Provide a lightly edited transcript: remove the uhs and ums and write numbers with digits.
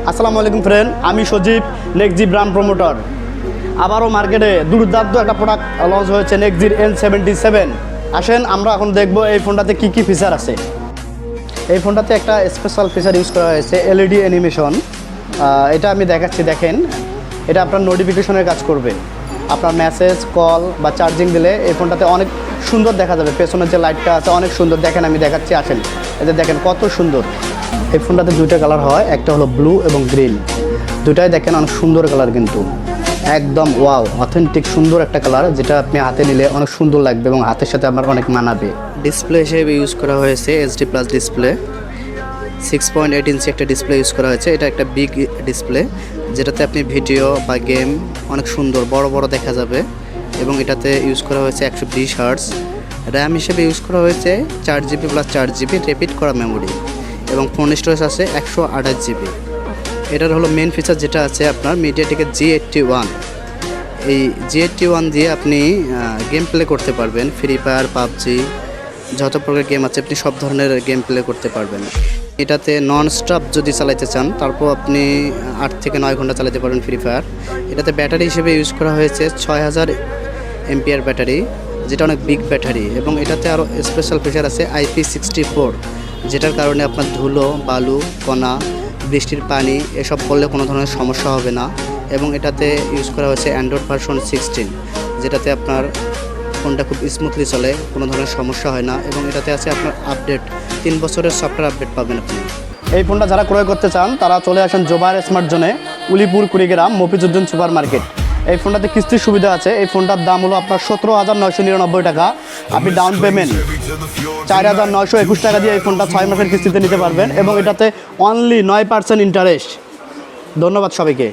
আসসালামু আলাইকুম ফ্রেন্ড, আমি সজীব, নেক্সজি ব্র্যান্ড প্রমোটার। আবারও মার্কেটে দুর্দান্ত একটা প্রোডাক্ট লঞ্চ হয়েছে, নেক্সজির N77। আসেন আমরা এখন দেখব এই ফোনটাতে কী কী ফিচার আছে। এই ফোনটাতে একটা স্পেশাল ফিচার ইউজ করা হয়েছে, LED অ্যানিমেশন। এটা আমি দেখাচ্ছি, দেখেন। এটা আপনার নোটিফিকেশনের কাজ করবে। আপনার মেসেজ, কল বা চার্জিং দিলে এই ফোনটাতে অনেক সুন্দর দেখা যাবে। পেছনের যে লাইটটা আছে অনেক সুন্দর, দেখেন আমি দেখাচ্ছি, আসেন। এতে দেখেন কত সুন্দর। এই ফোনটাতে দুইটা কালার হয়, একটা হলো ব্লু এবং গ্রিন। দুটাই দেখেন অনেক সুন্দর কালার, কিন্তু একদম ওয়াও, অথেন্টিক সুন্দর একটা কালার, যেটা আপনি হাতে নিলে অনেক সুন্দর লাগবে এবং হাতের সাথে আমার অনেক মানাবে। ডিসপ্লে হিসেবে ইউজ করা হয়েছে HD+ ডিসপ্লে, 6.8 ইঞ্চি একটা ডিসপ্লে ইউজ করা হয়েছে। এটা একটা বিগ ডিসপ্লে, যেটাতে আপনি ভিডিও বা গেম অনেক সুন্দর বড় বড় দেখা যাবে। এবং এটাতে ইউজ করা হয়েছে 120 হার্টজ। র্যাম হিসেবে ইউজ করা হয়েছে 4GB + 4GB রিপিট করা মেমোরি, এবং ফোন স্টোরেজ আছে 128GB। এটার হলো মেন ফিচার যেটা আছে আপনার মিডিয়াটেকের G81। এই G81 দিয়ে আপনি গেম প্লে করতে পারবেন, ফ্রি ফায়ার, পাবজি, যত প্রকার গেম আছে আপনি সব ধরনের গেম প্লে করতে পারবেন। এটাতে নন স্টপ যদি চালাতে চান, তারপর আপনি 8 থেকে 9 ঘন্টা চালাতে পারবেন ফ্রি ফায়ার। এটাতে ব্যাটারি হিসেবে ইউজ করা হয়েছে 6000 এমপিআর ব্যাটারি, যেটা অনেক বিগ ব্যাটারি। এবং এটাতে আরও স্পেশাল ফিচার আছে IP64, যেটার কারণে আপনার ধুলো, বালু, কণা, বৃষ্টির পানি এসব পড়লে কোনো ধরনের সমস্যা হবে না। এবং এটাতে ইউজ করা হয়েছে অ্যান্ড্রয়েড ভার্সন 16, যেটাতে আপনার ফোনটা খুব স্মুথলি চলে, কোনো ধরনের সমস্যা হয় না। এবং এটাতে আছে আপনার আপডেট, 3 বছরের সফটওয়্যার আপডেট পাবেন আপনি। এই ফোনটা যারা ক্রয় করতে চান তারা চলে আসেন জোবায়ের স্মার্ট জোনে, উলিপুর, কুড়িগ্রাম, মফিজউদ্দিন সুপার মার্কেট। এই ফোনটাতে কিস্তির সুবিধা আছে। এই ফোনটার দাম হলো আপনার 17,999 টাকা। আপনি ডাউন পেমেন্ট 4,921 টাকা দিয়ে এই ফোনটা 6 মাসের কিস্তিতে নিতে পারবেন, এবং এটাতে অনলি 9% ইন্টারেস্ট। ধন্যবাদ সবাইকে।